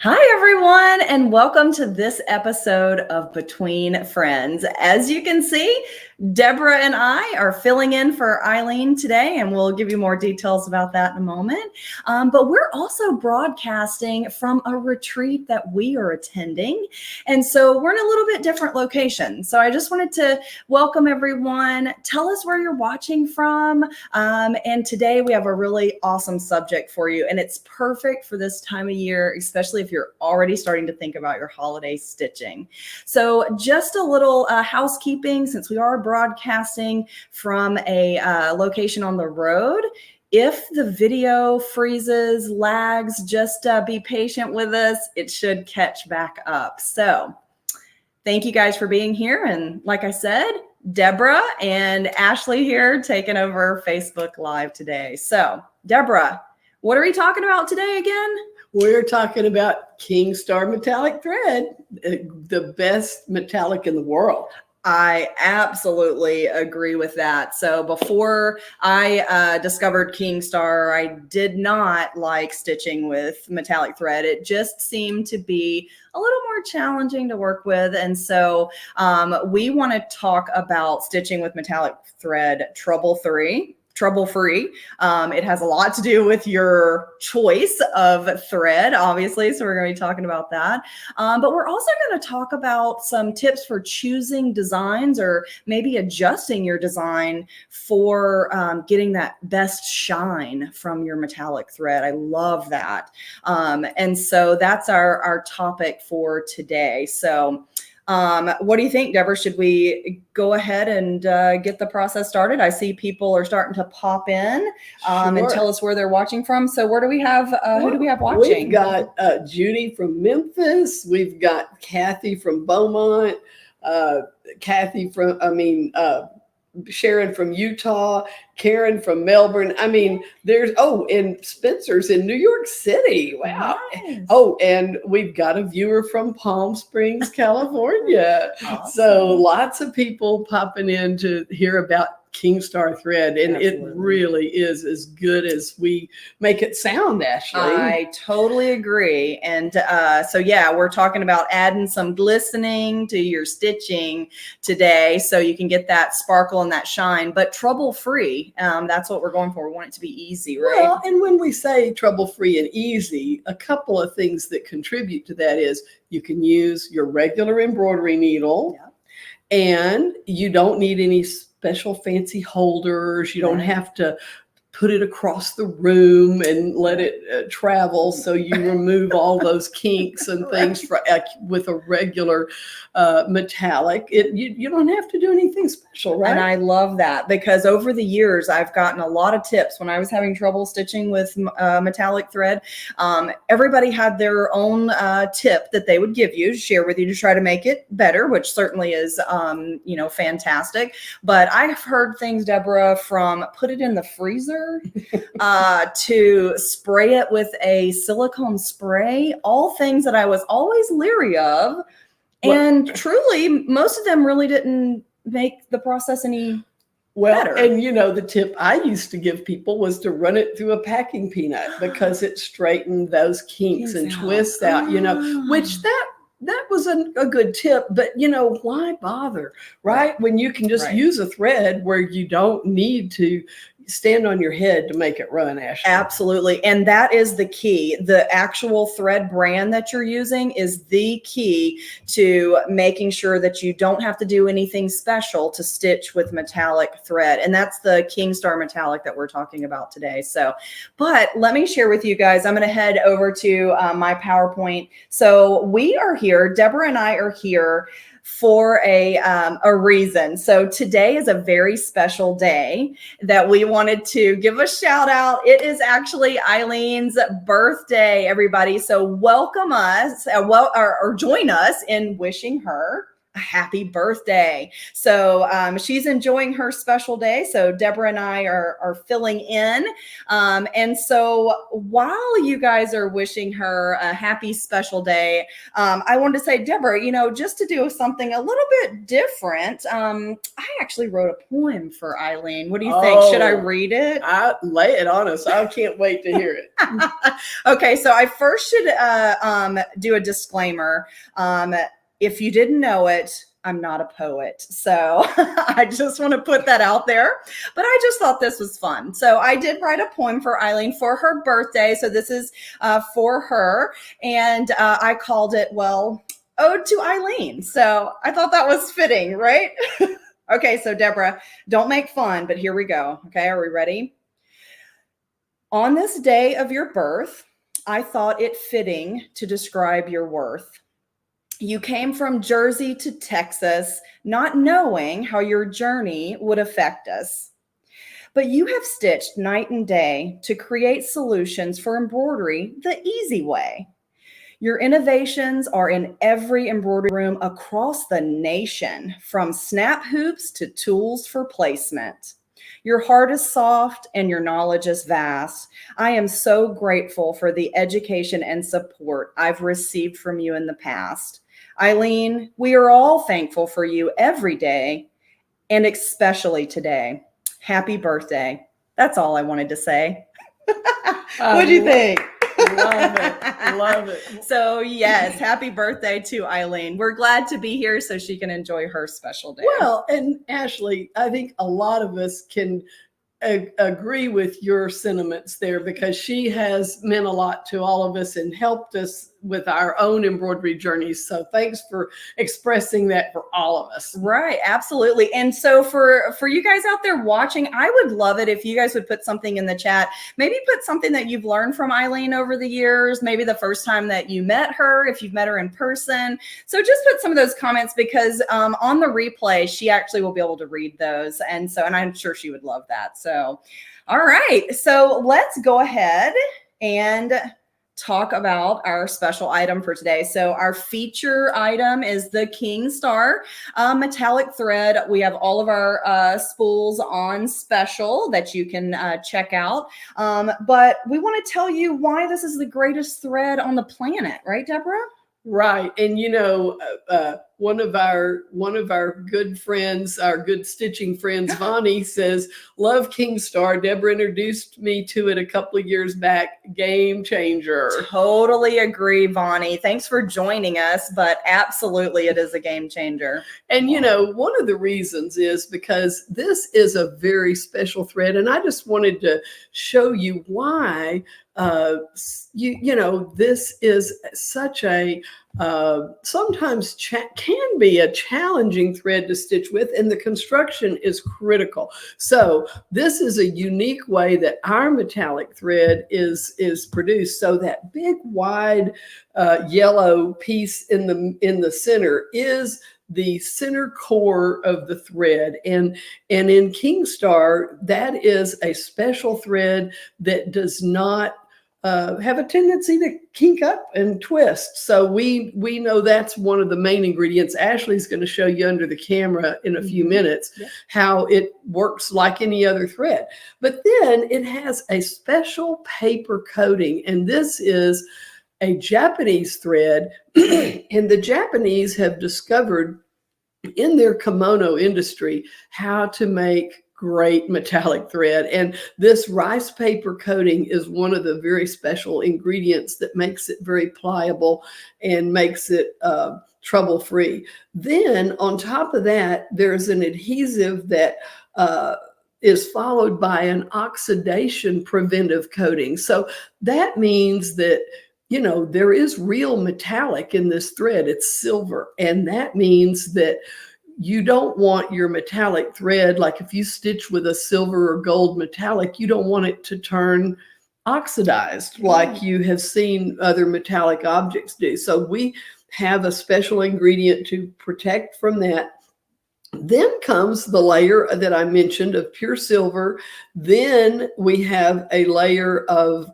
Hi, everyone, and welcome to this episode of Between Friends. As you can see, Deborah and I are filling in for Eileen today, and we'll give you more details about that in a moment. But we're also broadcasting from a retreat that we are attending. And so we're in a little bit different location. So I just wanted to welcome everyone. Tell us where you're watching from. And today we have a really awesome subject for you, and it's perfect for this time of year, especially if you're already starting to think about your holiday stitching. So just a little housekeeping, since we are broadcasting from a location on the road. If the video freezes, lags, just be patient with us. It should catch back up. So thank you guys for being here. And like I said, Deborah and Ashley here taking over Facebook Live today. So Deborah, what are we talking about today again? We're talking about King Star metallic thread, the best metallic in the world. I absolutely agree with that. So before I discovered King Star, I did not like stitching with metallic thread. It just seemed to be a little more challenging to work with. And so we want to talk about stitching with metallic thread trouble-free. It has a lot to do with your choice of thread, obviously. So we're going to be talking about that. But we're also going to talk about some tips for choosing designs or maybe adjusting your design for getting that best shine from your metallic thread. I love that. And so that's our topic for today. So what do you think, Deborah? Should we go ahead and get the process started? I see people are starting to pop in and tell us where they're watching from. So where do we have, who do we have watching? We've got Judy from Memphis. We've got Kathy from Beaumont. Sharon from Utah, Karen from Melbourne. I mean, and Spencer's in New York City. Wow. Nice. Oh, and we've got a viewer from Palm Springs, California. Awesome. So lots of people popping in to hear about King Star thread, and Absolutely. It really is as good as we make it sound, Ashley. I totally agree. And so yeah, we're talking about adding some glistening to your stitching today so you can get that sparkle and that shine, but trouble-free. That's what we're going for. We want it to be easy, right? Well, and when we say trouble-free and easy, a couple of things that contribute to that is you can use your regular embroidery needle, and you don't need any special fancy holders. You don't have to put it across the room and let it travel. So you remove all those kinks and things with a regular metallic. You don't have to do anything special, right? And I love that because over the years, I've gotten a lot of tips when I was having trouble stitching with metallic thread. Everybody had their own tip that they would give you, share with you to try to make it better, which certainly is, fantastic. But I've heard things, Deborah, from put it in the freezer to spray it with a silicone spray, all things that I was always leery of. And truly, most of them really didn't make the process any better. And the tip I used to give people was to run it through a packing peanut because it straightened those kinks and twists out, which that was a good tip, but why bother, right? When you can just use a thread where you don't need to stand on your head to make it run, Ashley. Absolutely. And that is the key. The actual thread brand that you're using is the key to making sure that you don't have to do anything special to stitch with metallic thread. And that's the King Star metallic that we're talking about today. So, but let me share with you guys, I'm going to head over to my PowerPoint. So we are here, Deborah and I are here for a reason. So today is a very special day that we wanted to give a shout out. It is actually Eileen's birthday, everybody. So welcome us, or join us in wishing her a happy birthday. So she's enjoying her special day. So Deborah and I are filling in. And so while you guys are wishing her a happy special day, I wanted to say, Deborah, just to do something a little bit different, I actually wrote a poem for Eileen. What do you think? Should I read it? Lay it on us. I can't wait to hear it. Okay, so I first should do a disclaimer. If you didn't know it, I'm not a poet. So I just want to put that out there. But I just thought this was fun. So I did write a poem for Eileen for her birthday. So this is for her. And I called it, well, Ode to Eileen. So I thought that was fitting, right? Okay, so Deborah, don't make fun, but here we go. Okay, are we ready? On this day of your birth, I thought it fitting to describe your worth. You came from Jersey to Texas, not knowing how your journey would affect us. But you have stitched night and day to create solutions for embroidery the easy way. Your innovations are in every embroidery room across the nation, from snap hoops to tools for placement. Your heart is soft and your knowledge is vast. I am so grateful for the education and support I've received from you in the past. Eileen, we are all thankful for you every day, and especially today. Happy birthday. That's all I wanted to say. What do you think? Love it. Love it. So yes, happy birthday to Eileen. We're glad to be here so she can enjoy her special day. Well, and Ashley, I think a lot of us can agree with your sentiments there, because she has meant a lot to all of us and helped us with our own embroidery journeys. So thanks for expressing that for all of us. Right, absolutely. And so for you guys out there watching, I would love it if you guys would put something in the chat. Maybe put something that you've learned from Eileen over the years, maybe the first time that you met her, if you've met her in person. So just put some of those comments, because on the replay, she actually will be able to read those. And I'm sure she would love that. So, all right. So let's go ahead and talk about our special item for today. So our feature item is the King Star metallic thread. We have all of our spools on special that you can check out. But we want to tell you why this is the greatest thread on the planet, right, Deborah? Right. And you know, one of our good friends, our good stitching friends, Vonnie, says, love King Star. Deborah introduced me to it a couple of years back. Game changer. Totally agree, Vonnie. Thanks for joining us, but absolutely it is a game changer. And you know, one of the reasons is because this is a very special thread, and I just wanted to show you why you know, this is such a sometimes can be a challenging thread to stitch with, and the construction is critical. So this is a unique way that our metallic thread is produced. So that big wide yellow piece in the center is the center core of the thread, and in King Star, that is a special thread that does not have a tendency to kink up and twist. So we know that's one of the main ingredients. Ashley's going to show you under the camera in a few minutes how it works like any other thread. But then it has a special paper coating, and this is a Japanese thread. And the Japanese have discovered in their kimono industry how to make great metallic thread, and this rice paper coating is one of the very special ingredients that makes it very pliable and makes it trouble-free. Then on top of that, there's an adhesive that is followed by an oxidation preventive coating. So that means that, you know, there is real metallic in this thread. It's silver, and that means that you don't want your metallic thread, like if you stitch with a silver or gold metallic, you don't want it to turn oxidized like you have seen other metallic objects do. So we have a special ingredient to protect from that. Then comes the layer that I mentioned of pure silver. Then we have a layer of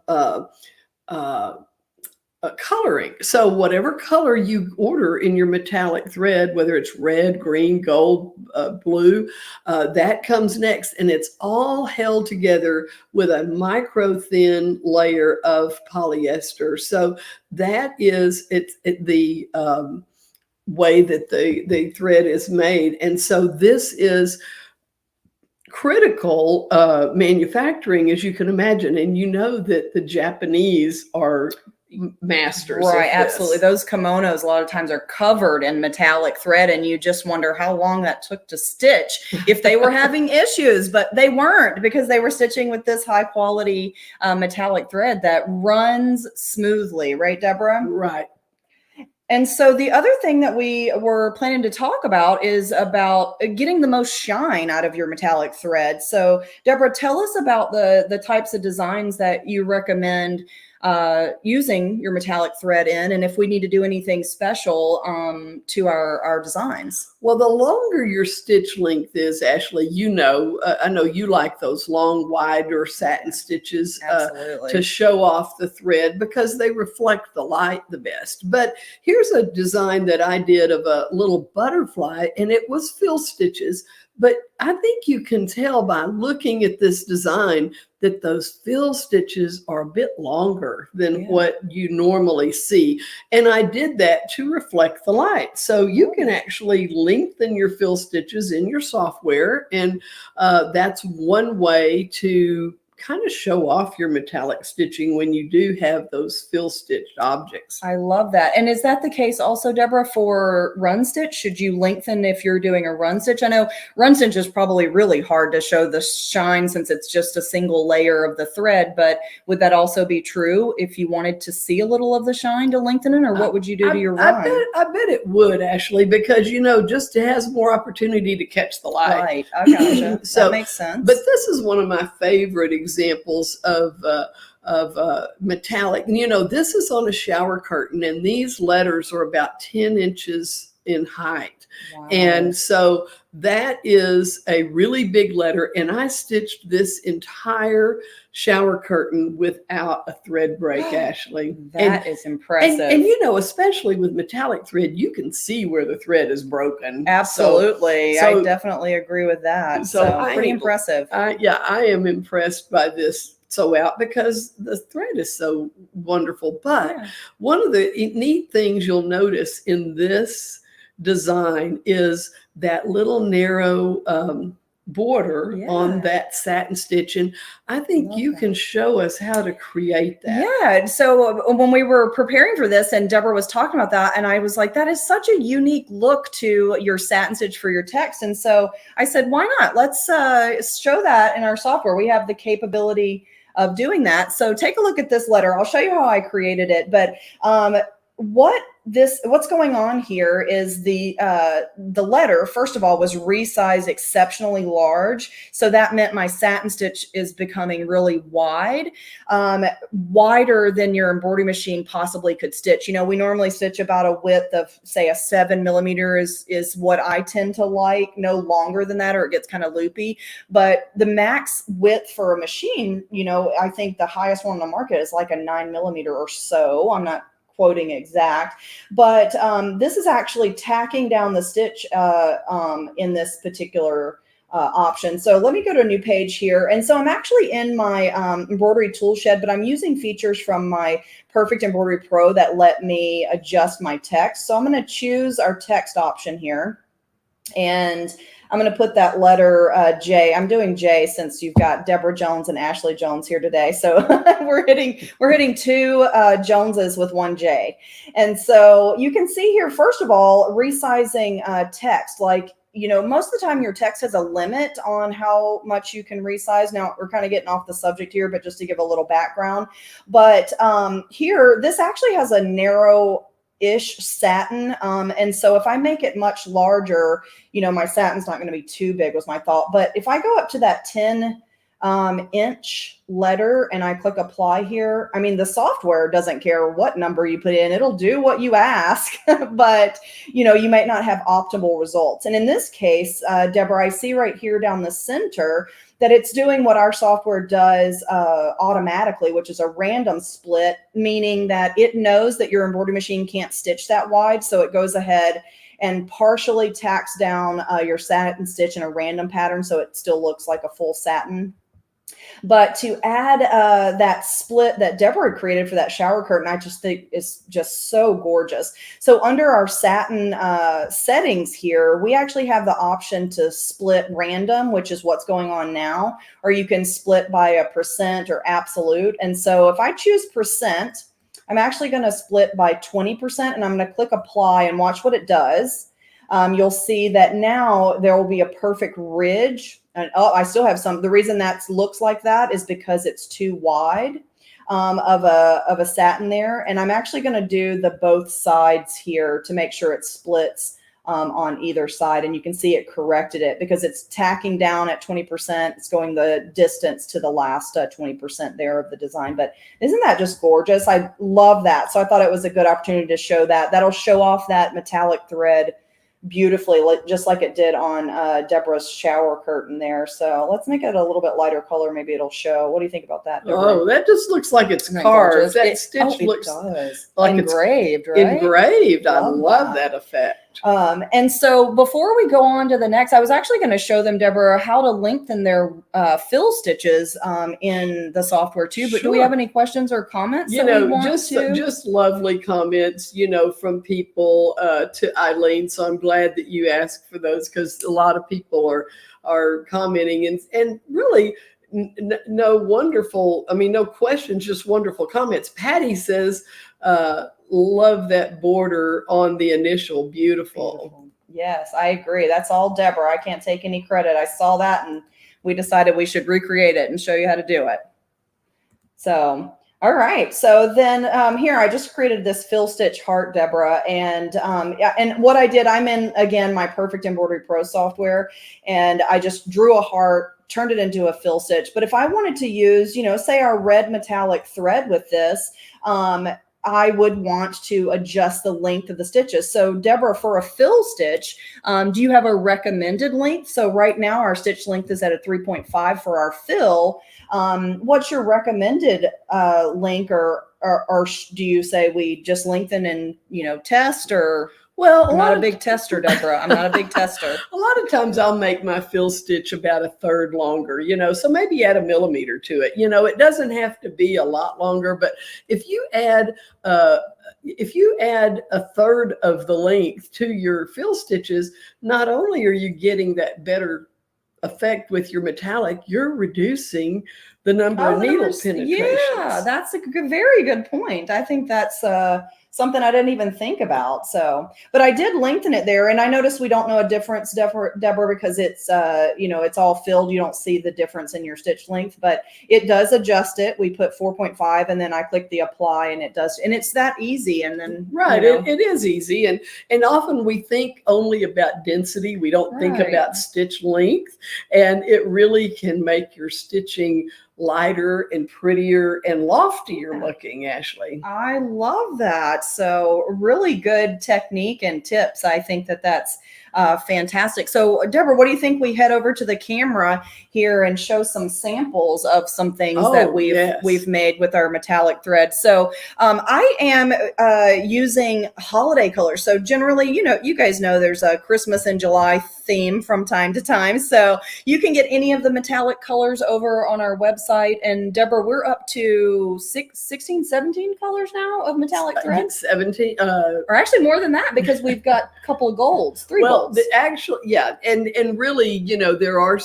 coloring. So whatever color you order in your metallic thread, whether it's red, green, gold, blue, that comes next, and it's all held together with a micro thin layer of polyester. So that is the way that the thread is made. And so this is critical manufacturing, as you can imagine. And you know that the Japanese are masters of Right, this. absolutely. Those kimonos a lot of times are covered in metallic thread, and you just wonder how long that took to stitch if they were having issues, but they weren't, because they were stitching with this high quality metallic thread that runs smoothly, right, Deborah? Right. And so the other thing that we were planning to talk about is about getting the most shine out of your metallic thread. So Deborah, tell us about the types of designs that you recommend using your metallic thread in, and if we need to do anything special to our designs. Well, the longer your stitch length is, Ashley, I know you like those long, wider satin stitches to show off the thread because they reflect the light the best. But here's a design that I did of a little butterfly, and it was fill stitches. But I think you can tell by looking at this design that those fill stitches are a bit longer than what you normally see. And I did that to reflect the light. So you can actually lengthen your fill stitches in your software. And that's one way to kind of show off your metallic stitching when you do have those fill stitched objects. I love that. And is that the case also, Deborah, for run stitch? Should you lengthen if you're doing a run stitch? I know run stitch is probably really hard to show the shine since it's just a single layer of the thread, but would that also be true if you wanted to see a little of the shine to lengthen it, or what would you do to your run? I bet it would, Ashley, because, just it has more opportunity to catch the light. Right, I gotcha. So that makes sense. But this is one of my favorite examples of metallic. This is on a shower curtain, and these letters are about 10 inches in height. Wow. And so that is a really big letter. And I stitched this entire shower curtain without a thread break, Ashley. That is impressive. And especially with metallic thread, you can see where the thread is broken. Absolutely. I definitely agree with that. So pretty impressive. I am impressed by this sew out because the thread is so wonderful. But one of the neat things you'll notice in this design is that little narrow border on that satin stitch, and I think you can show us how to create that. Yeah, so when we were preparing for this and Deborah was talking about that, and I was like, that is such a unique look to your satin stitch for your text. And so I said, why not? Let's show that in our software. We have the capability of doing that. So take a look at this letter. I'll show you how I created it, but what's going on here is the letter, first of all, was resized exceptionally large. So that meant my satin stitch is becoming really wide, wider than your embroidery machine possibly could stitch. We normally stitch about a width of, say, a 7 millimeter is what I tend to like, no longer than that, or it gets kind of loopy. But the max width for a machine, I think the highest one on the market is like a 9 millimeter or so. I'm not quoting exact, but this is actually tacking down the stitch in this particular option. So let me go to a new page here. And so I'm actually in my embroidery tool shed, but I'm using features from my Perfect Embroidery Pro that let me adjust my text. So I'm going to choose our text option here, and I'm going to put that letter J. I'm doing J since you've got Deborah Jones and Ashley Jones here today. So we're hitting two Joneses with one J. And so you can see here, first of all, resizing text. Like, most of the time your text has a limit on how much you can resize. Now we're kind of getting off the subject here, but just to give a little background. But here, this actually has a narrow-ish satin. And so if I make it much larger, my satin's not going to be too big, was my thought. But if I go up to that 10 inch letter and I click apply here, the software doesn't care what number you put in, it'll do what you ask, but you might not have optimal results. And in this case, Deborah, I see right here down the center that it's doing what our software does automatically, which is a random split, meaning that it knows that your embroidery machine can't stitch that wide. So it goes ahead and partially tacks down your satin stitch in a random pattern, so it still looks like a full satin. But to add that split that Deborah created for that shower curtain, I just think is just so gorgeous. So under our satin settings here, we actually have the option to split random, which is what's going on now, or you can split by a percent or absolute. And so if I choose percent, I'm actually going to split by 20%, and I'm going to click apply and watch what it does. You'll see that now there will be a perfect ridge. And oh, I still have some. The reason that looks like that is because it's too wide of a satin there. And I'm actually going to do the both sides here to make sure it splits on either side. And you can see it corrected it because it's tacking down at 20%. It's going the distance to the last 20% there of the design. But isn't that just gorgeous? I love that. So I thought it was a good opportunity to show that. That'll show off that metallic thread beautifully, just like it did on Deborah's shower curtain there. So let's make it a little bit lighter color. Maybe it'll show. What do you think about that, Deborah? Oh, that just looks like it's carved. That stitch looks like engraved, it's right? Engraved. I love that effect. And so before we go on to the next, I was actually going to show them, Deborah, how to lengthen their fill stitches in the software too. But do we have any questions or comments? Just lovely comments, from people to Eileen. So I'm glad that you asked for those, because a lot of people are commenting and really no questions, just wonderful comments. Patty says, love that border on the initial. Beautiful. Yes, I agree. That's all Deborah. I can't take any credit. I saw that and we decided we should recreate it and show you how to do it. So, all right. So then here I just created this fill stitch heart, Deborah. And and what I did, I'm in, again, my Perfect Embroidery Pro software, and I just drew a heart, turned it into a fill stitch. But if I wanted to use, say our red metallic thread with this, I would want to adjust the length of the stitches. So Deborah, for a fill stitch, do you have a recommended length? So right now our stitch length is at a 3.5 for our fill. What's your recommended length, or do you say we just lengthen and, test, or? Well, I'm not a big tester, Deborah. I'm not a big tester. A lot of times I'll make my fill stitch about a third longer, so maybe add a millimeter to it. It doesn't have to be a lot longer, but if you add a third of the length to your fill stitches, not only are you getting that better effect with your metallic, you're reducing the number of needle penetrations. Yeah, that's a very good point. I think that's something I didn't even think about. So, but I did lengthen it there, and I noticed we don't know a difference, Deborah, because it's it's all filled. You don't see the difference in your stitch length, but it does adjust it. We put 4.5, and then I click the apply, and it does, and it's that easy. And then it is easy, and often we think only about density. We don't think about stitch length, and it really can make your stitching lighter and prettier and loftier looking, Ashley. I love that. So really good technique and tips. I think that's fantastic. So Deborah, what do you think we head over to the camera here and show some samples of some things that we've made with our metallic thread? So I am using holiday colors. So generally, you guys know there's a Christmas in July theme from time to time. So you can get any of the metallic colors over on our website. And Deborah, we're up to 16, 17 colors now of metallic thread. 17. Or actually more than that, because we've got a couple of golds, three golds. And really, there are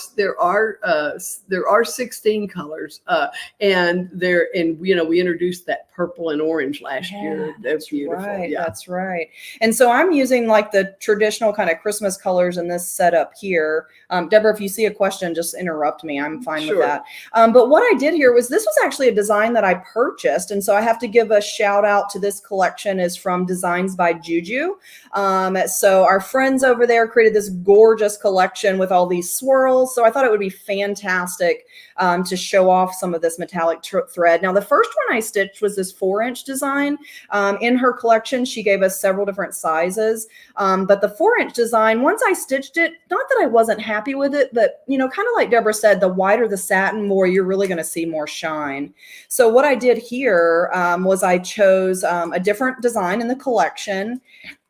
16 colors, and we introduced that purple and orange last year. That's beautiful. Right. Yeah. That's right. And so I'm using like the traditional kind of Christmas colors in this setup here. Deborah, if you see a question, just interrupt me. I'm fine with that. But what I did here was, this was actually a design that I purchased. And so I have to give a shout out to this collection is from Designs by Juju. So our friends over there created this gorgeous collection with all these swirls. So I thought it would be fantastic to show off some of this metallic thread. Now, the first one I stitched was this 4-inch design. In her collection, she gave us several different sizes. But the 4-inch design, once I stitched it, not that I wasn't happy with it, but, kind of like Deborah said, the wider the satin, more you're really going to see more shine. So what I did here was I chose a different design in the collection.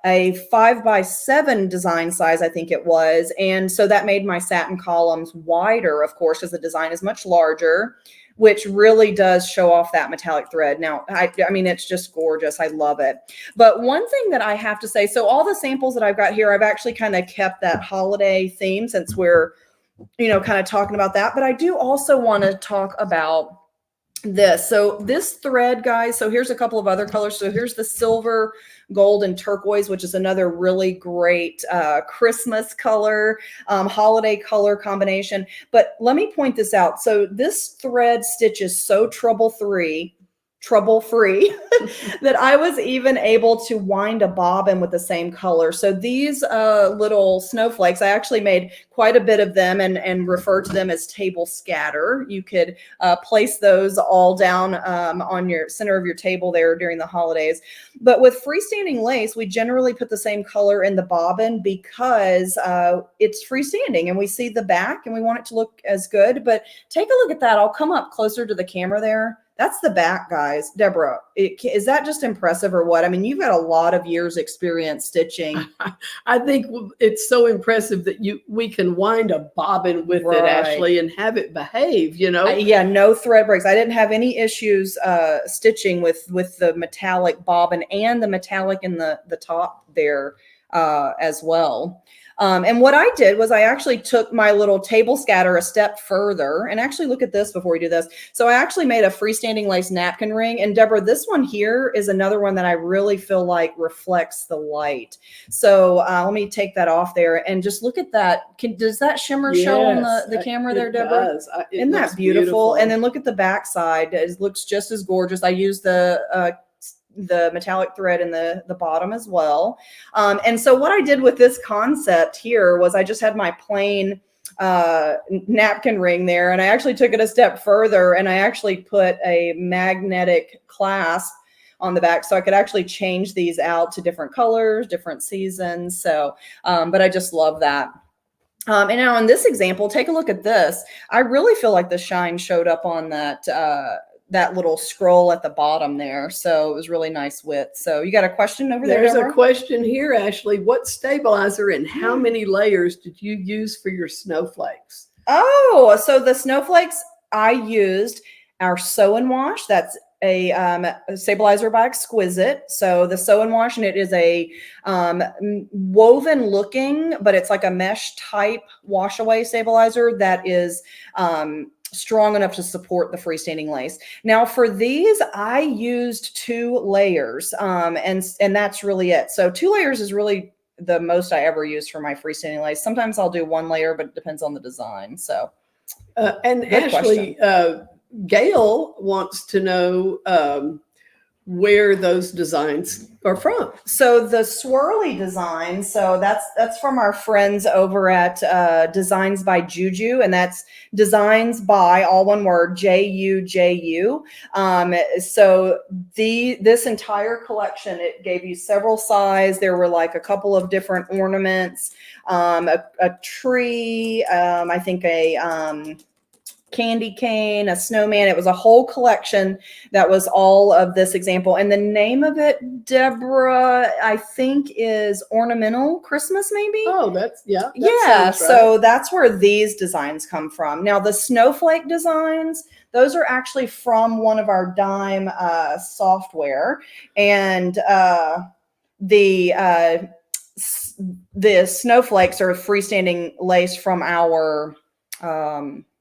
a 5x7 design size, I think it was. And so that made my satin columns wider, of course, because the design is much larger, which really does show off that metallic thread. Now, I mean, it's just gorgeous. I love it. But one thing that I have to say, so all the samples that I've got here, I've actually kind of kept that holiday theme since we're, kind of talking about that. But I do also want to talk about this. So this thread, guys, so here's a couple of other colors. So here's the silver, gold, and turquoise, which is another really great Christmas color, holiday color combination. But let me point this out. So this thread stitch is so trouble-free that I was even able to wind a bobbin with the same color. So these little snowflakes, I actually made quite a bit of them and refer to them as table scatter. You could place those all down on your center of your table there during the holidays. But with freestanding lace, we generally put the same color in the bobbin because it's freestanding and we see the back and we want it to look as good. But take a look at that. I'll come up closer to the camera there. That's the back, guys. Deborah, is that just impressive or what? I mean, you've got a lot of years experience stitching. I think it's so impressive that we can wind a bobbin with it, Ashley, and have it behave, Yeah, no thread breaks. I didn't have any issues stitching with the metallic bobbin and the metallic in the top there as well. And what I did was I actually took my little table scatter a step further, and actually look at this before we do this. So I actually made a freestanding lace napkin ring. And Deborah, this one here is another one that I really feel like reflects the light. So let me take that off there and just look at that. Does that shimmer show on the camera there, Deborah? Does. Isn't that beautiful? And then look at the back side. It looks just as gorgeous. I used the metallic thread in the bottom as well. And so what I did with this concept here was I just had my plain napkin ring there, and I actually took it a step further and I actually put a magnetic clasp on the back so I could actually change these out to different colors, different seasons. So, but I just love that. And now in this example, take a look at this. I really feel like the shine showed up on that little scroll at the bottom there. So it was really nice width. So you got a question over there? There's Deborah? a question here, Ashley. What stabilizer and how many layers did you use for your snowflakes? Oh, so the snowflakes, I used our Sew and Wash. That's a stabilizer by Exquisite. So the Sew and Wash, and it is a woven looking, but it's like a mesh type wash away stabilizer that is strong enough to support the freestanding lace. Now for these, I used 2 layers, and that's really it. So 2 layers is really the most I ever used for my freestanding lace. Sometimes I'll do 1 layer, but it depends on the design. So, and Ashley, Gail wants to know where those designs are from. So the swirly design, so that's from our friends over at Designs by Juju, and that's Designs by, all one word, JUJU. So this entire collection, it gave you several sizes. There were like a couple of different ornaments, a tree, I think a candy cane, a snowman. It was a whole collection that was all of this example. And the name of it, Deborah, I think is Ornamental Christmas, maybe? Oh, that's, yeah. Yeah, so that's where these designs come from. Now, the snowflake designs, those are actually from one of our dime software. And the snowflakes are freestanding lace from our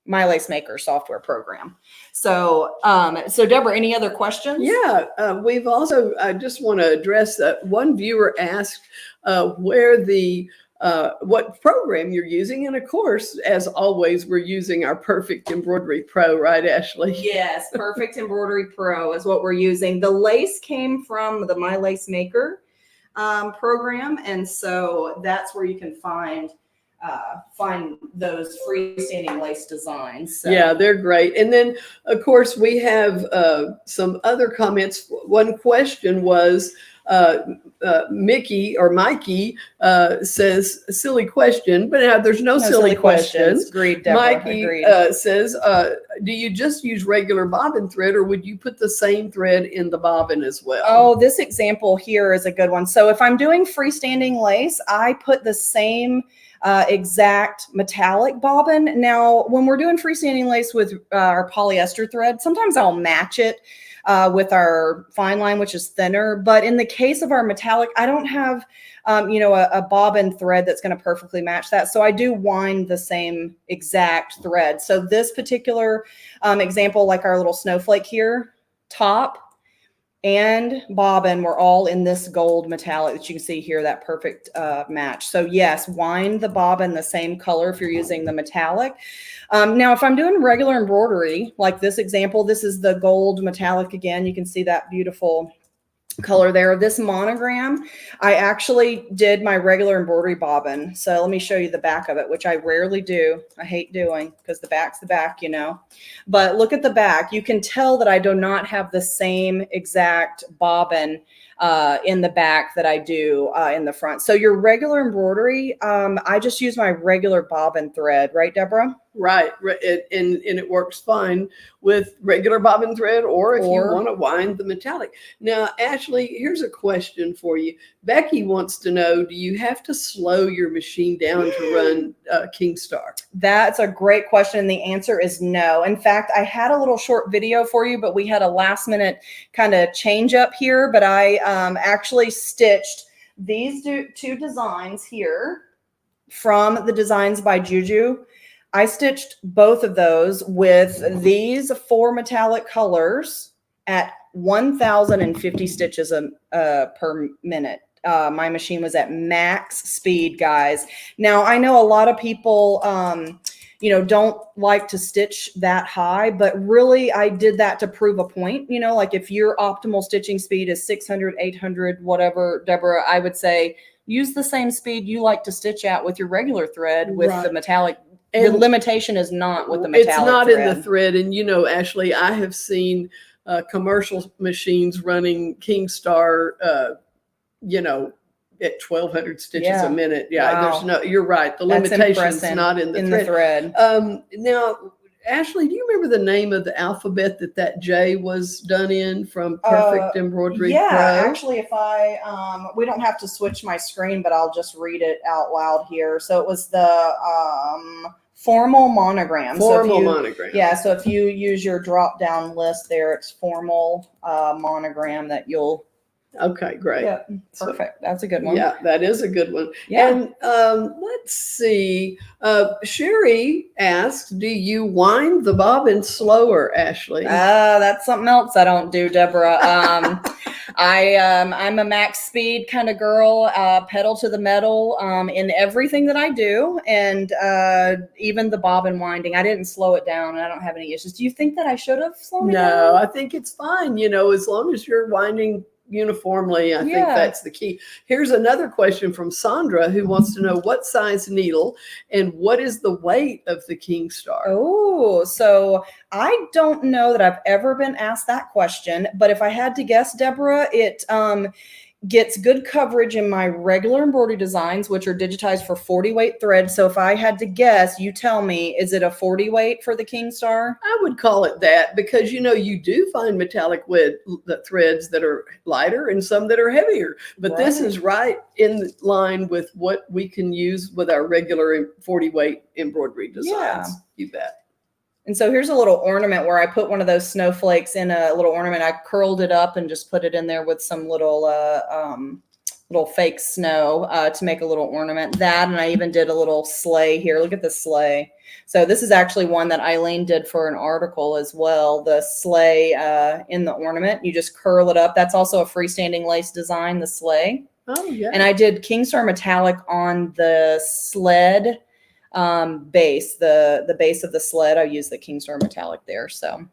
My Lace Maker software program. So, so Deborah, any other questions? Yeah, we've also, I just want to address that one viewer asked where what program you're using. And of course, as always, we're using our Perfect Embroidery Pro, right, Ashley? Yes, Perfect Embroidery Pro is what we're using. The lace came from the My Lace Maker program. And so that's where you can find those freestanding lace designs. So. Yeah, they're great. And then, of course, we have some other comments. One question was, Mickey or Mikey says, silly question, but there's no silly questions. Agreed, Deborah. Mikey Agreed. says, do you just use regular bobbin thread, or would you put the same thread in the bobbin as well? Oh, this example here is a good one. So if I'm doing freestanding lace, I put the same exact metallic bobbin. Now, when we're doing freestanding lace with our polyester thread, sometimes I'll match it with our fine line, which is thinner. But in the case of our metallic, I don't have, a bobbin thread that's going to perfectly match that. So I do wind the same exact thread. So this particular example, like our little snowflake here, top and bobbin were all in this gold metallic that you can see here, that perfect match. So yes, wind the bobbin the same color if you're using the metallic. Now, if I'm doing regular embroidery, like this example, this is the gold metallic again. You can see that beautiful color there. This monogram, I actually did my regular embroidery bobbin. So let me show you the back of it, which I rarely do. I hate doing because the back's the back, but look at the back. You can tell that I do not have the same exact bobbin in the back that I do in the front. So your regular embroidery, I just use my regular bobbin thread, right, Deborah? Right. And it works fine with regular bobbin thread, or if you want to wind the metallic. Now, Ashley, here's a question for you. Becky wants to know, do you have to slow your machine down to run Kingstar? That's a great question. And the answer is no. In fact, I had a little short video for you, but we had a last minute kind of change up here. But I actually stitched these two designs here from the Designs by Juju. I stitched both of those with these 4 metallic colors at 1,050 stitches per minute. My machine was at max speed, guys. Now, I know a lot of people, don't like to stitch that high, but really I did that to prove a point. Like if your optimal stitching speed is 600, 800, whatever, Deborah, I would say use the same speed you like to stitch at with your regular thread with the metallic. The limitation is not with the metallic It's not thread. in the thread. And, Ashley, I have seen commercial machines running Kingstar, at 1,200 stitches a minute. Yeah, wow. You're right. The limitation's not in the thread. Now, Ashley, do you remember the name of the alphabet that J was done in from Perfect Embroidery Pro? Actually, if we don't have to switch my screen, but I'll just read it out loud here. So it was the formal monogram. Monogram. Yeah, so if you use your drop-down list there, it's formal monogram that you'll. Okay, great. Yeah, perfect. That's a good one. Yeah, that is a good one. Yeah. And let's see. Sherry asked, do you wind the bobbin slower, Ashley? That's something else I don't do, Deborah. I'm a max speed kind of girl, pedal to the metal in everything that I do. And even the bobbin winding, I didn't slow it down. And I don't have any issues. Do you think that I should have slowed it down? No, I think it's fine. As long as you're winding uniformly, I think that's the key. Here's another question from Sandra, who wants to know what size needle and what is the weight of the Kingstar? Oh, so I don't know that I've ever been asked that question, but if I had to guess, Deborah, it gets good coverage in my regular embroidery designs, which are digitized for 40 weight thread. So if I had to guess, you tell me, is it a 40 weight for the Kingstar? I would call it that because, you do find metallic threads that are lighter and some that are heavier. But this is right in line with what we can use with our regular 40 weight embroidery designs. Yeah. You bet. And so here's a little ornament where I put one of those snowflakes in a little ornament. I curled it up and just put it in there with some little fake snow to make a little ornament. That, and I even did a little sleigh here. Look at the sleigh. So this is actually one that Eileen did for an article as well. The sleigh in the ornament. You just curl it up. That's also a freestanding lace design, the sleigh. Oh, yeah. And I did Kingstar metallic on the sled base, the base of the sled. I used the Kingstar metallic there. So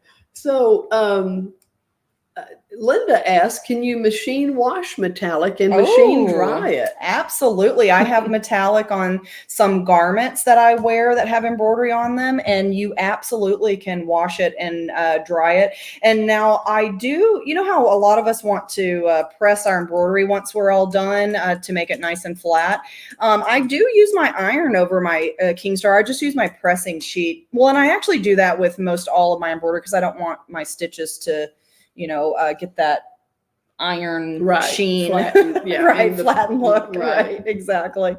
Linda asked, can you machine wash metallic and machine dry it? Absolutely. I have metallic on some garments that I wear that have embroidery on them, and you absolutely can wash it and dry it. And now I do, you know how a lot of us want to press our embroidery once we're all done to make it nice and flat. I do use my iron over my Kingstar. I just use my pressing sheet. Well, and I actually do that with most all of my embroidery because I don't want my stitches to, get that iron sheen, flatten look, right, exactly.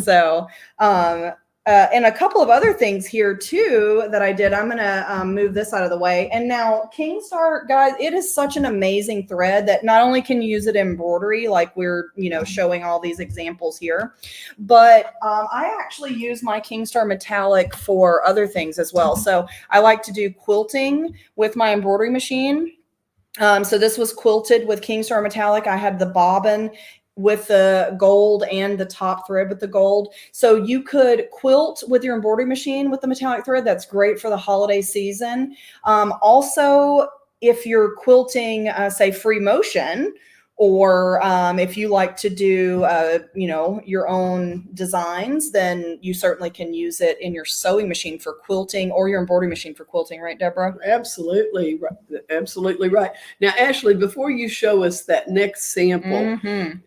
So, and a couple of other things here too that I did. I'm gonna move this out of the way. And now Kingstar, guys, it is such an amazing thread that not only can you use it in embroidery, like we're showing all these examples here, but I actually use my Kingstar metallic for other things as well. So I like to do quilting with my embroidery machine. So this was quilted with Kingstar metallic. I had the bobbin with the gold and the top thread with the gold. So you could quilt with your embroidery machine with the metallic thread. That's great for the holiday season. Also, if you're quilting, say, free motion, or if you like to do, your own designs, then you certainly can use it in your sewing machine for quilting or your embroidery machine for quilting, right, Deborah? Absolutely. Absolutely right. Now, Ashley, before you show us that next sample,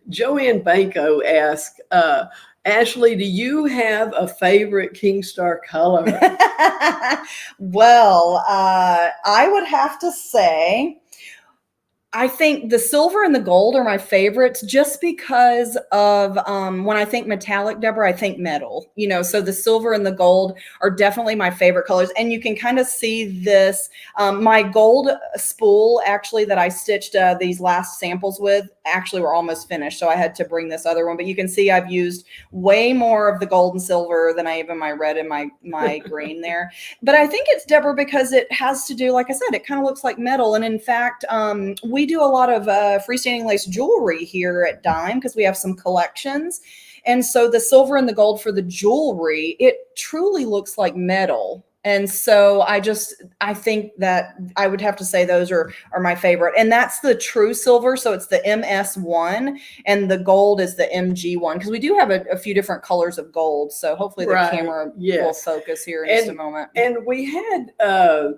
Joanne Banco asked, Ashley, do you have a favorite Kingstar color? Well, I would have to say, I think the silver and the gold are my favorites just because of when I think metallic, Deborah, I think metal, so the silver and the gold are definitely my favorite colors. And you can kind of see this, my gold spool actually that I stitched these last samples with actually were almost finished. So I had to bring this other one, but you can see I've used way more of the gold and silver than I even my red and my green there. But I think it's, Deborah, because it has to do, like I said, it kind of looks like metal. And in fact, we do a lot of freestanding lace jewelry here at Dime because we have some collections. And so the silver and the gold for the jewelry, it truly looks like metal. And so I think that I would have to say those are my favorite. And that's the true silver. So it's the MS1 and the gold is the MG1 because we do have a few different colors of gold. So hopefully the camera will focus here in just a moment. And we had a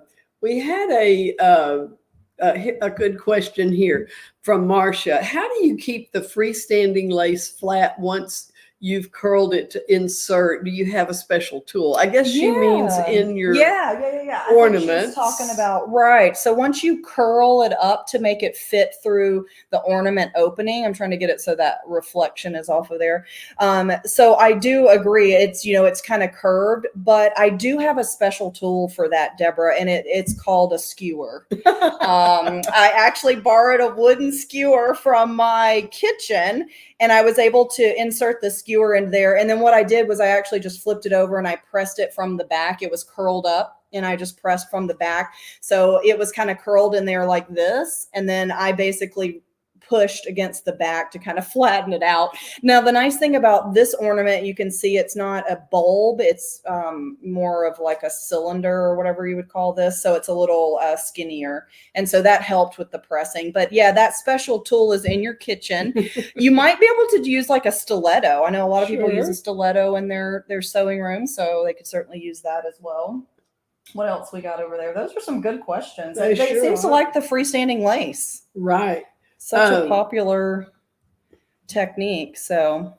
good question here from Marcia. How do you keep the freestanding lace flat once you've curled it to insert? Do you have a special tool? I guess she means in your ornaments. I think she's talking about, right. So once you curl it up to make it fit through the ornament opening, I'm trying to get it so that reflection is off of there. So I do agree. It's, it's kind of curved, but I do have a special tool for that, Deborah, and it's called a skewer. I actually borrowed a wooden skewer from my kitchen, and I was able to insert the skewer in there. And then what I did was I actually just flipped it over and I pressed it from the back. It was curled up and I just pressed from the back. So it was kind of curled in there like this. And then I basically pushed against the back to kind of flatten it out. Now, the nice thing about this ornament, you can see it's not a bulb. It's more of like a cylinder or whatever you would call this. So it's a little skinnier. And so that helped with the pressing. But yeah, that special tool is in your kitchen. You might be able to use like a stiletto. I know a lot of people use a stiletto in their sewing room, so they could certainly use that as well. What else we got over there? Those are some good questions. They seem to like the freestanding lace. Right. Such a popular technique. So,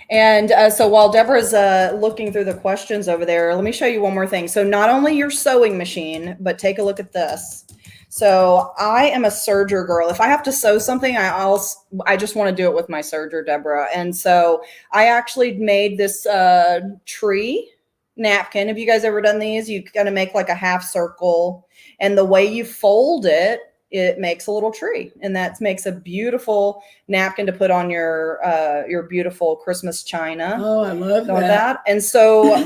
and so while Deborah's looking through the questions over there, let me show you one more thing. So not only your sewing machine, but take a look at this. So I am a serger girl. If I have to sew something, I just want to do it with my serger, Deborah. And so I actually made this tree napkin. Have you guys ever done these? You got to make like a half circle, and the way you fold it, it makes a little tree, and that makes a beautiful napkin to put on your beautiful Christmas china. Oh, I love that. And so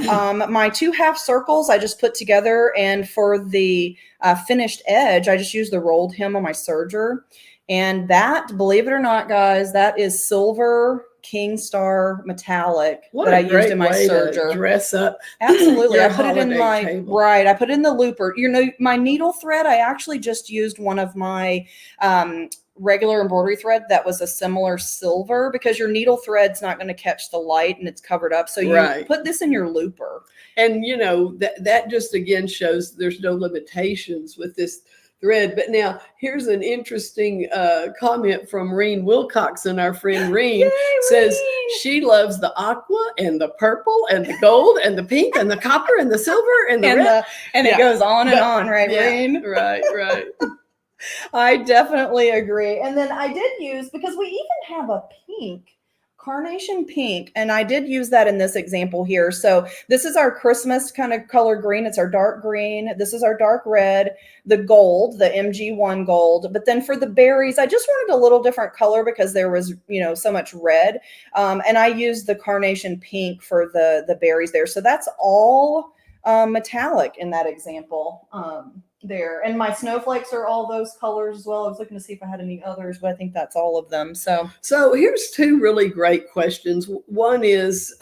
my two half circles I just put together, and for the finished edge, I just used the rolled hem on my serger. And that, believe it or not, guys, that is silver King Star metallic What that a I used great in my way to serger. dress up. Absolutely. your I put it in holiday my, table. right. I put it in the looper. You know, my needle thread, I actually just used one of my regular embroidery thread that was a similar silver, because your needle thread's not going to catch the light and it's covered up. So you Right. put this in your looper. And you know, that just again shows there's no limitations with this thread. But now here's an interesting comment from Reen Wilcoxon. Our friend Reen Yay, says Reen! she loves the aqua and the purple and the gold and the pink and the copper and the silver and the red. And Yeah. it goes on and on, right, Yeah, Reen? right. I definitely agree. And then I did use, because we even have a pink, carnation pink, and I did use that in this example here. So this is our Christmas kind of color green. It's our dark green. This is our dark red, the gold, the MG1 gold. But then for the berries, I just wanted a little different color because there was, you know, so much red. And I used the carnation pink for the berries there. So that's all metallic in that example. There, and my snowflakes are all those colors as well. I was looking to see if I had any others, but I think that's all of them. So here's two really great questions. One is,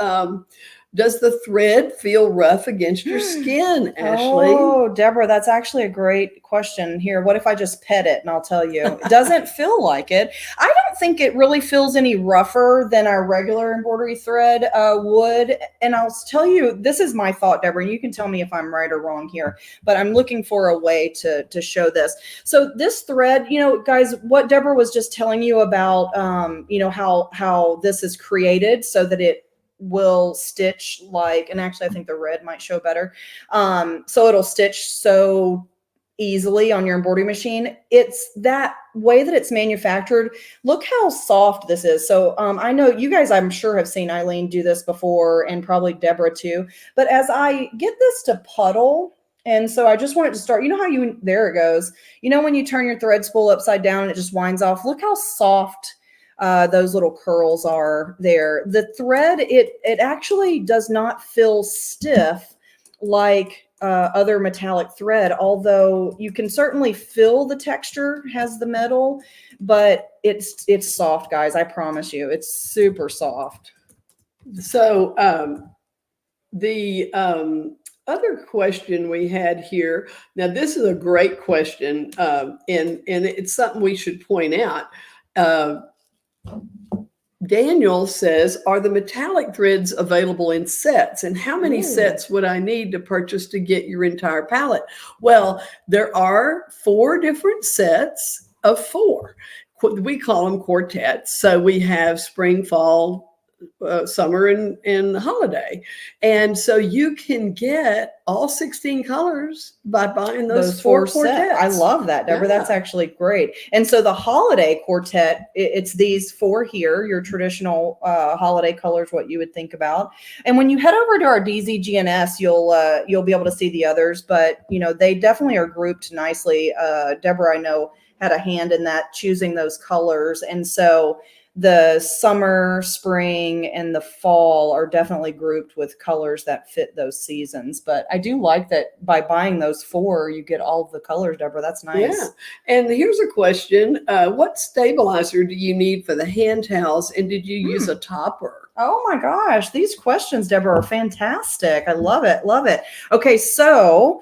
does the thread feel rough against your skin, Ashley? Oh, Deborah, that's actually a great question here. What if I just pet it and I'll tell you? It doesn't feel like it. I don't think it really feels any rougher than our regular embroidery thread would. And I'll tell you, this is my thought, Deborah, and you can tell me if I'm right or wrong here, but I'm looking for a way to show this. So this thread, you know, guys, what Deborah was just telling you about, you know, how this is created so that it will stitch like, and actually I think the red might show better. So it'll stitch so easily on your embroidery machine. It's that way that it's manufactured. Look how soft this is. So I know you guys, I'm sure, have seen Eileen do this before, and probably Deborah too. But as I get this to puddle, and so I just wanted to start, you know how there it goes. You know when you turn your thread spool upside down and it just winds off? Look how soft those little curls are there. The thread, it actually does not feel stiff like other metallic thread, although you can certainly feel the texture has the metal, but it's soft, guys. I promise you, it's super soft. So the other question we had here, now this is a great question, and it's something we should point out. Daniel says, are the metallic threads available in sets? And how many sets would I need to purchase to get your entire palette? Well, there are 4 different sets of 4. We call them quartets. So we have spring, fall, summer, and holiday. And so you can get all 16 colors by buying those 4 quartets. I love that, Deborah. Yeah. That's actually great. And so the holiday quartet, it's these 4 here, your traditional holiday colors, what you would think about. And when you head over to our DZGNS, you'll be able to see the others, but you know, they definitely are grouped nicely. Deborah, I know, had a hand in that, choosing those colors. And so the summer, spring, and the fall are definitely grouped with colors that fit those seasons. But I do like that by buying those 4, you get all of the colors, Deborah. That's nice. Yeah. And here's a question. What stabilizer do you need for the hand towels? And did you use a topper? Oh my gosh. These questions, Deborah, are fantastic. I love it. Love it. Okay. So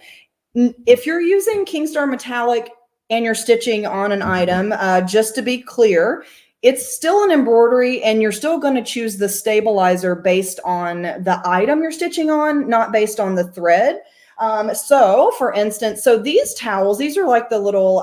if you're using King Star Metallic and you're stitching on an item, just to be clear, it's still an embroidery, and you're still going to choose the stabilizer based on the item you're stitching on, not based on the thread. So for instance, so these towels, these are like the little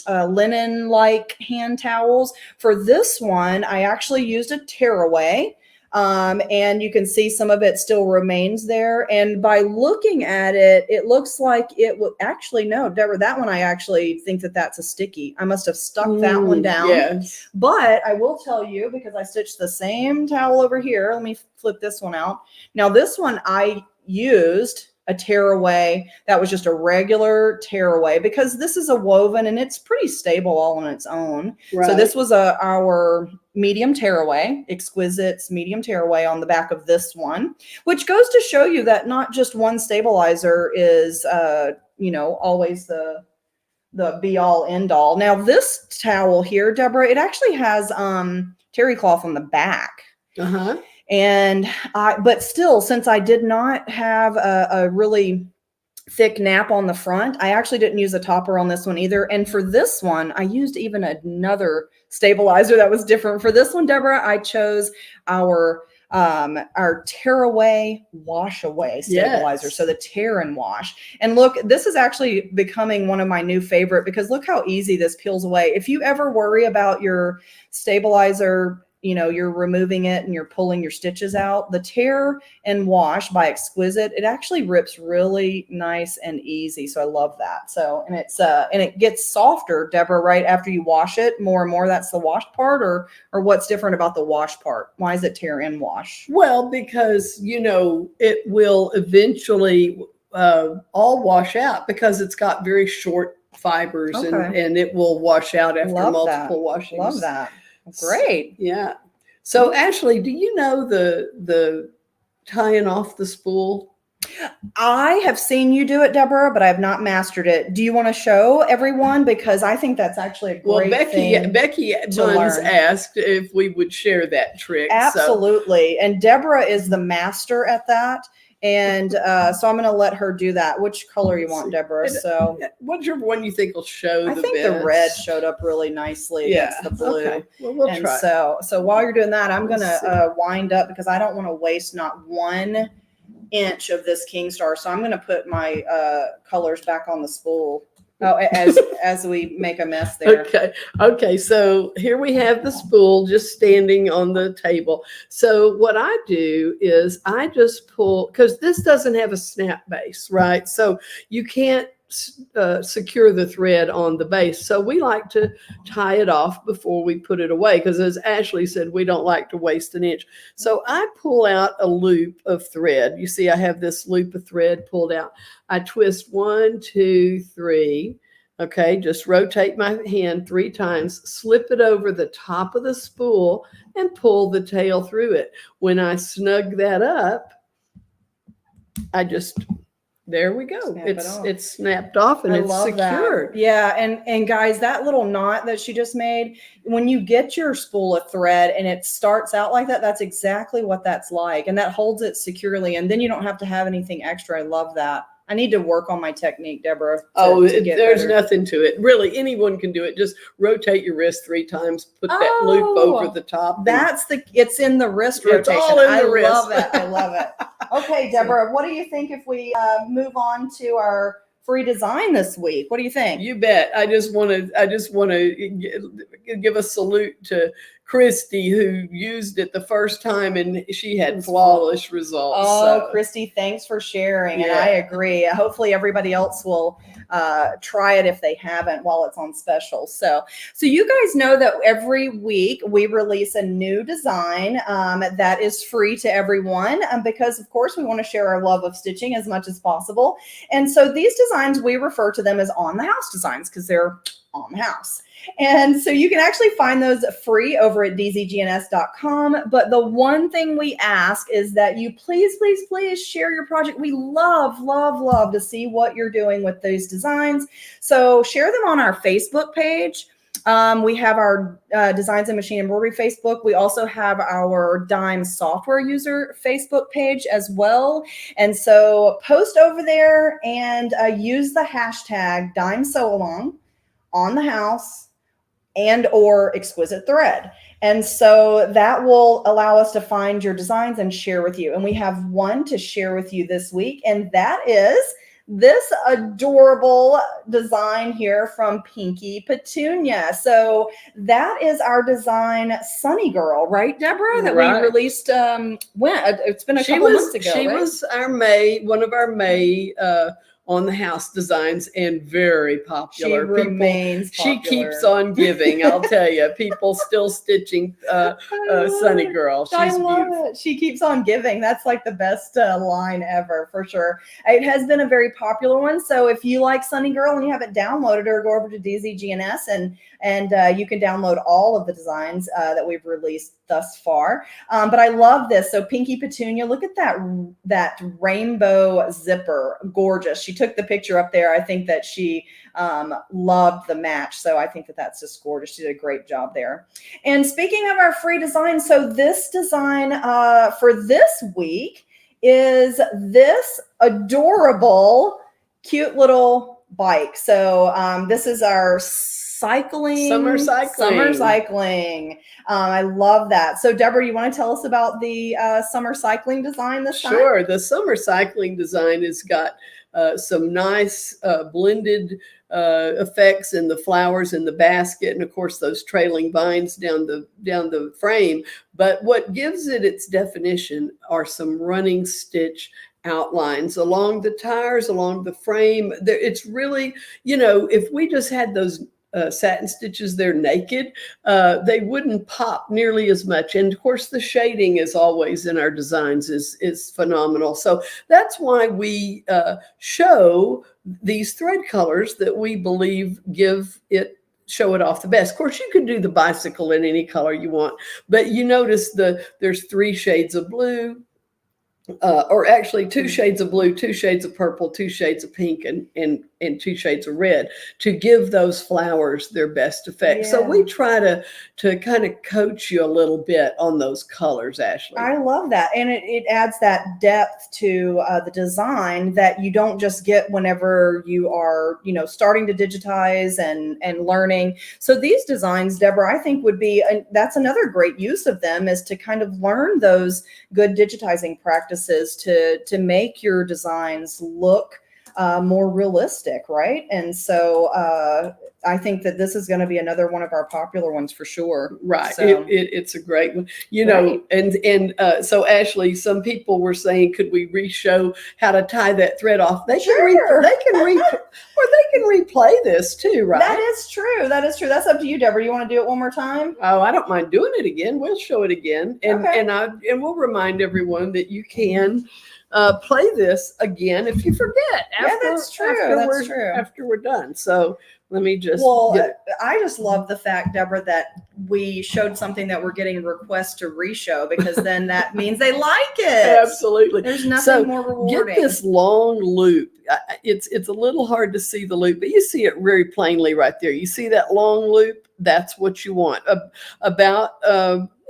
linen-like hand towels. For this one, I actually used a tearaway. And you can see some of it still remains there. And by looking at it, it looks like it would actually, no, Deborah, that one, I actually think that that's a sticky. I must have stuck that one down. Yes. But I will tell you, because I stitched the same towel over here. Let me flip this one out. Now this one I used a tearaway that was just a regular tearaway, because this is a woven and it's pretty stable all on its own. Right. So this was our medium tearaway, Exquisite's medium tearaway on the back of this one, which goes to show you that not just one stabilizer is, you know, always the be all end all. Now this towel here, Deborah, it actually has terry cloth on the back. Uh-huh. And but still, since I did not have a really thick nap on the front, I actually didn't use a topper on this one either. And for this one, I used even another stabilizer that was different. For this one, Deborah, I chose our tearaway wash away stabilizer. Yes. So the tear and wash. And look, this is actually becoming one of my new favorite, because look how easy this peels away. If you ever worry about your stabilizer, you know, you're removing it and you're pulling your stitches out, the tear and wash by Exquisite, it actually rips really nice and easy. So I love that. So, and it's and it gets softer, Deborah, right after you wash it more and more. That's the wash part, or what's different about the wash part? Why is it tear and wash? Well, because, you know, it will eventually all wash out, because it's got very short fibers, and it will wash out after multiple washings. Love that. Great. Yeah. So Ashley, do you know the tying off the spool? I have seen you do it, Deborah, but I've not mastered it. Do you want to show everyone? Because I think that's actually a great thing. Becky Buns asked if we would share that trick. Absolutely. And Deborah is the master at that. And so I'm going to let her do that. Which color you want, Deborah? So whichever one you think will show I the think best. The red showed up really nicely against the blue. Okay. Well, we'll try. So while you're doing that, I'm going to wind up, because I don't want to waste not 1 inch of this King Star. So I'm going to put my colors back on the spool. Oh, as we make a mess there. Okay. So here we have the spool just standing on the table. So what I do is I just pull, because this doesn't have a snap base, right? So you can't secure the thread on the base. So we like to tie it off before we put it away, because as Ashley said, we don't like to waste an inch. So I pull out a loop of thread. You see, I have this loop of thread pulled out. I twist 1, 2, 3. Okay, just rotate my hand 3 times, slip it over the top of the spool, and pull the tail through it. When I snug that up, I just, there we go. It's snapped off and it's secured. That. Yeah, and guys, that little knot that she just made, when you get your spool of thread and it starts out like that, that's exactly what that's like. And that holds it securely. And then you don't have to have anything extra. I love that. I need to work on my technique, Deborah. There's nothing to it. Really, anyone can do it. Just rotate your wrist 3 times, put that loop over the top. It's in the wrist rotation. It's all in the wrist. Love it. I love it. Okay, Deborah, what do you think if we move on to our free design this week? What do you think? You bet. I just want to give a salute to Christy, who used it the first time and she had flawless results. Oh, Christy, thanks for sharing. Yeah. And I agree. Hopefully everybody else will try it if they haven't while it's on special. So you guys know that every week we release a new design that is free to everyone, because of course we want to share our love of stitching as much as possible. And so these designs, we refer to them as on the house designs because they're on the house. And so you can actually find those free over at dzgns.com. But the one thing we ask is that you please share your project. We love to see what you're doing with those designs. So share them on our Facebook page. We have our Designs and Machine Embroidery Facebook. We also have our Dime software user Facebook page as well. And so post over there and use the hashtag Dime Sew Along on the house and or exquisite thread. And so that will allow us to find your designs and share with you. And we have one to share with you this week. And that is this adorable design here from Pinky Petunia. So that is our design Sunny Girl, right, Deborah? That we released when? It's been a couple months ago. She was one of our May on the house designs, and very popular. She remains popular. She keeps on giving, I'll tell you. People still stitching Sunny Girl. She's beautiful. It. She keeps on giving. That's like the best line ever, for sure. It has been a very popular one. So if you like Sunny Girl and you haven't downloaded her, go over to DZGNS and you can download all of the designs that we've released thus far. But I love this. So Pinky Petunia, look at that rainbow zipper. Gorgeous. She She took the picture up there. I think that she loved the match. So I think that that's just gorgeous. She did a great job there. And speaking of our free design, so this design for this week is this adorable, cute little bike. So this is our summer cycling. I love that. So Deborah, you want to tell us about the summer cycling design this time? Sure. The summer cycling design has got some nice blended effects in the flowers in the basket, and of course those trailing vines down the frame. But what gives it its definition are some running stitch outlines along the tires, along the frame. It's really, if we just had those satin stitches there naked, they wouldn't pop nearly as much. And of course the shading is always in our designs is phenomenal. So that's why we show these thread colors that we believe show it off the best. Of course, you can do the bicycle in any color you want, but you notice there's 3 shades of blue, or actually 2 shades of blue, 2 shades of purple, 2 shades of pink, and 2 shades of red to give those flowers their best effect. Yeah. So we try to kind of coach you a little bit on those colors, Ashley. I love that. And it adds that depth to the design that you don't just get whenever you are, starting to digitize and learning. So these designs, Deborah, I think would be, that's another great use of them, is to kind of learn those good digitizing practices to make your designs look more realistic, right? And so I think that this is going to be another one of our popular ones for sure. Right. So, it's a great one, right. And so Ashley, some people were saying, could we re-show how to tie that thread off? They can replay this too, right? That is true. That's up to you, Deborah. You want to do it one more time? Oh, I don't mind doing it again. We'll show it again. And okay. and we'll remind everyone that you can play this again if you forget. That's true. After we're done. So let me just. I just love the fact, Deborah, that we showed something that we're getting requests to re-show, because then that means they like it. Absolutely. There's nothing more rewarding. Get this long loop. It's a little hard to see the loop, but you see it very plainly right there. You see that long loop? That's what you want. About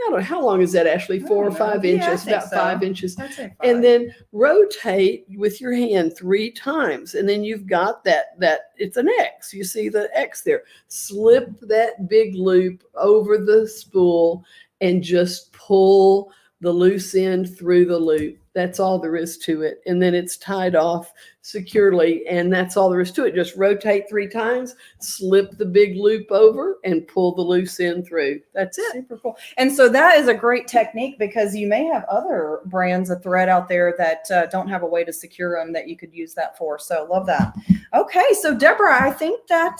I don't know, how long is that, Ashley? 4 or 5 inches, about 5 inches. I'd say 5. And then rotate with your hand 3 times. And then you've got that it's an X. You see the X there. Slip that big loop over the spool and just pull the loose end through the loop. That's all there is to it. And then it's tied off securely, and that's all there is to it. Just rotate 3 times, slip the big loop over, and pull the loose end through. That's it. Super cool. And so that is a great technique, because you may have other brands of thread out there that don't have a way to secure them that you could use that for. So love that. Okay, so Deborah, I think that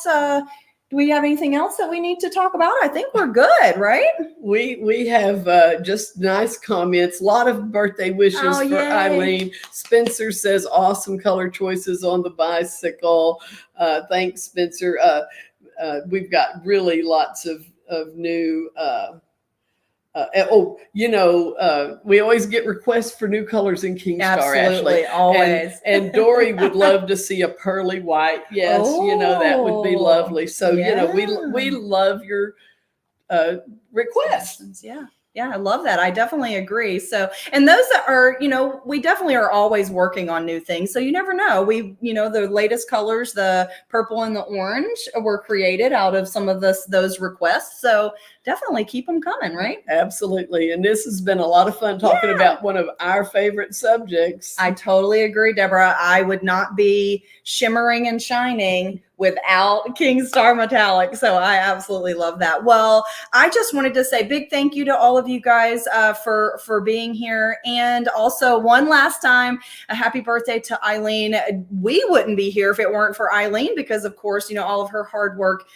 do we have anything else that we need to talk about? I think we're good, right? We have just nice comments. A lot of birthday wishes for yay. Eileen. Spencer says awesome color choices on the bicycle. Thanks, Spencer. We've got really lots of new. We always get requests for new colors in Kingstar. Absolutely, Ashley. always. And Dory would love to see a pearly white. Yes, that would be lovely. So we love your requests. Yeah, I love that. I definitely agree. So, and those that are, we definitely are always working on new things. So you never know. The latest colors, the purple and the orange, were created out of some of those requests. So definitely keep them coming, right? Absolutely. And this has been a lot of fun talking about one of our favorite subjects. I totally agree, Deborah. I would not be shimmering and shining without Kingstar Metallic. So I absolutely love that. Well, I just wanted to say big thank you to all of you guys for being here. And also one last time, a happy birthday to Eileen. We wouldn't be here if it weren't for Eileen, because of course, all of her hard work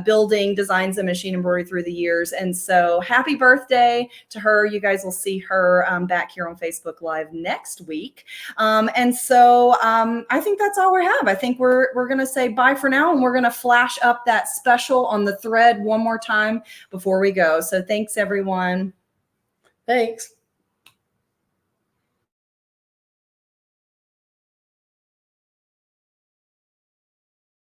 building designs and machine embroidery through the years. And so happy birthday to her. You guys will see her back here on Facebook Live next week. And so I think that's all we have. I think we're going to say bye for now, and we're going to flash up that special on the thread one more time before we go. So thanks, everyone. Thanks.